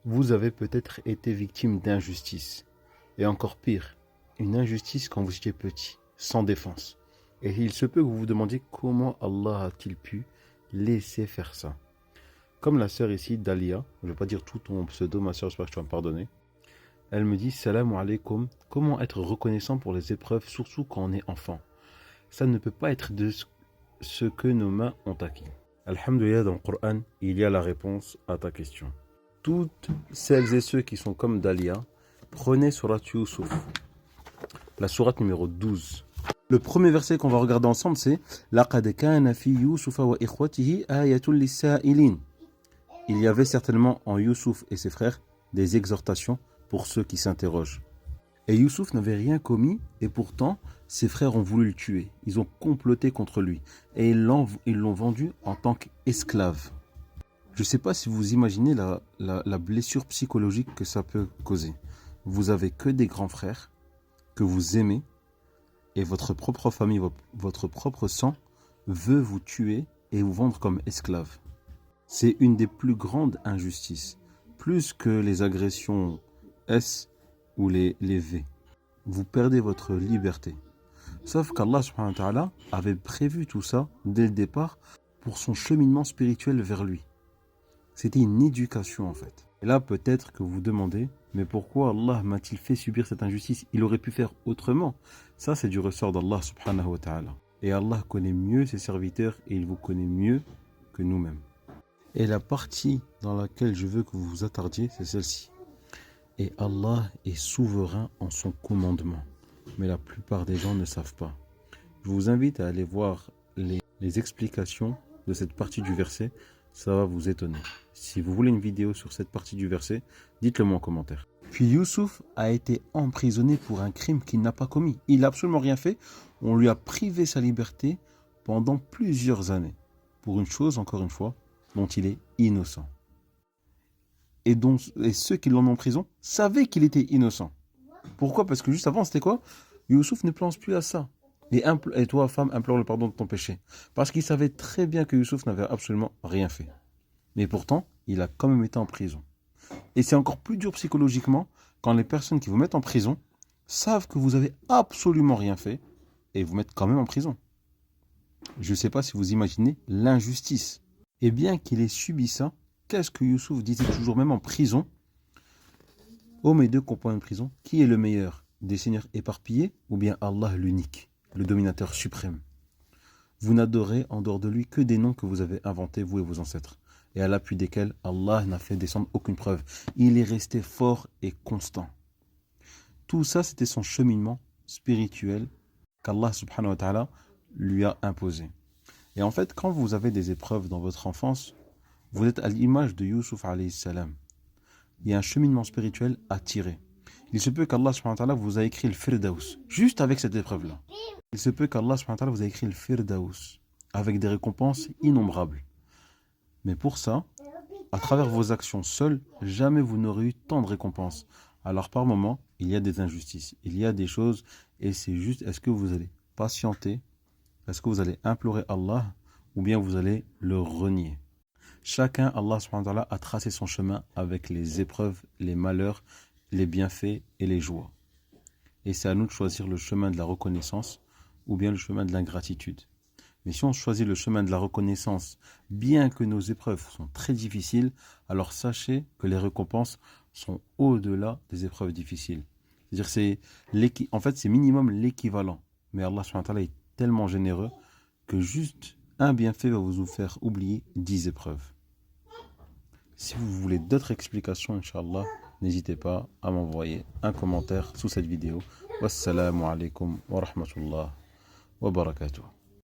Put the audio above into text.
Vous avez peut-être été victime d'injustice. Et encore pire, une injustice quand vous étiez petit, sans défense. Et il se peut que vous vous demandiez comment Allah a-t-il pu laisser faire ça. Comme la sœur ici, Dalia, je ne vais pas dire tout ton pseudo, ma sœur, j'espère que tu vas me pardonner. Elle me dit, salam alaikum, comment être reconnaissant pour les épreuves, surtout quand on est enfant. Ça ne peut pas être de ce que nos mains ont acquis. Alhamdulillah, dans le Coran, il y a la réponse à ta question. Toutes celles et ceux qui sont comme Dalia, prenez Surat Yusuf, la sourate numéro 12. Le premier verset qu'on va regarder ensemble, c'est لَقَدْ كَانَ فِي يُوسُفَ وَإِخْوَتِهِ آيَةٌ لِلسَّائِلِينَ. Il y avait certainement en Youssouf et ses frères des exhortations pour ceux qui s'interrogent. Et Youssouf n'avait rien commis, et pourtant ses frères ont voulu le tuer. Ils ont comploté contre lui, et ils l'ont vendu en tant qu'esclave. Je ne sais pas si vous imaginez la blessure psychologique que ça peut causer. Vous avez que des grands frères que vous aimez, et votre propre famille, votre propre sang veut vous tuer et vous vendre comme esclave. C'est une des plus grandes injustices, plus que les agressions S ou les V. Vous perdez votre liberté. Sauf qu'Allah subhanahu wa ta'ala avait prévu tout ça dès le départ pour son cheminement spirituel vers lui. C'était une éducation en fait. Et là peut-être que vous vous demandez, mais pourquoi Allah m'a-t-il fait subir cette injustice? Il aurait pu faire autrement. Ça c'est du ressort d'Allah subhanahu wa ta'ala. Et Allah connaît mieux ses serviteurs et il vous connaît mieux que nous-mêmes. Et la partie dans laquelle je veux que vous vous attardiez, c'est celle-ci. Et Allah est souverain en son commandement. Mais la plupart des gens ne savent pas. Je vous invite à aller voir les explications de cette partie du verset. Ça va vous étonner. Si vous voulez une vidéo sur cette partie du verset, dites-le moi en commentaire. Puis Youssouf a été emprisonné pour un crime qu'il n'a pas commis. Il n'a absolument rien fait. On lui a privé sa liberté pendant plusieurs années. Pour une chose, encore une fois, dont il est innocent. Et ceux qui l'ont mis en prison savaient qu'il était innocent. Pourquoi? Parce que juste avant, c'était quoi? Youssouf ne pense plus à ça. Et toi, femme, implore le pardon de ton péché. Parce qu'il savait très bien que Youssouf n'avait absolument rien fait. Mais pourtant, il a quand même été en prison. Et c'est encore plus dur psychologiquement quand les personnes qui vous mettent en prison savent que vous avez absolument rien fait et vous mettent quand même en prison. Je ne sais pas si vous imaginez l'injustice. Et bien qu'il ait subi ça, qu'est-ce que Youssouf disait toujours, même en prison? Ô mes deux compagnons de prison, qui est le meilleur, des seigneurs éparpillés ou bien Allah l'unique, le dominateur suprême? Vous n'adorez en dehors de lui que des noms que vous avez inventés, vous et vos ancêtres, et à l'appui desquels Allah n'a fait descendre aucune preuve. Il est resté fort et constant. Tout ça, c'était son cheminement spirituel qu'Allah subhanahu wa ta'ala lui a imposé. Et en fait, quand vous avez des épreuves dans votre enfance, vous êtes à l'image de Youssouf alayhi salam. Il y a un cheminement spirituel à tirer. Il se peut qu'Allah subhanahu wa ta'ala vous a écrit le Firdaus, juste avec cette épreuve-là. Il se peut qu'Allah subhanahu wa ta'ala vous a écrit le Firdaus, avec des récompenses innombrables. Mais pour ça, à travers vos actions seules, jamais vous n'aurez eu tant de récompenses. Alors par moment, il y a des injustices, il y a des choses, et c'est juste, est-ce que vous allez patienter? Est-ce que vous allez implorer Allah ou bien vous allez le renier? Chacun, Allah subhanahu wa ta'ala, a tracé son chemin avec les épreuves, les malheurs, les bienfaits et les joies. Et c'est à nous de choisir le chemin de la reconnaissance ou bien le chemin de l'ingratitude. Mais si on choisit le chemin de la reconnaissance, bien que nos épreuves sont très difficiles, alors sachez que les récompenses sont au-delà des épreuves difficiles. C'est-à-dire en fait, c'est minimum l'équivalent. Mais Allah subhanahu wa ta'ala est tellement généreux que juste un bienfait va vous faire oublier 10 épreuves. Si vous voulez d'autres explications, Inch'Allah, n'hésitez pas à m'envoyer un commentaire sous cette vidéo. Wassalamu alaikum wa rahmatullah wa barakatuh.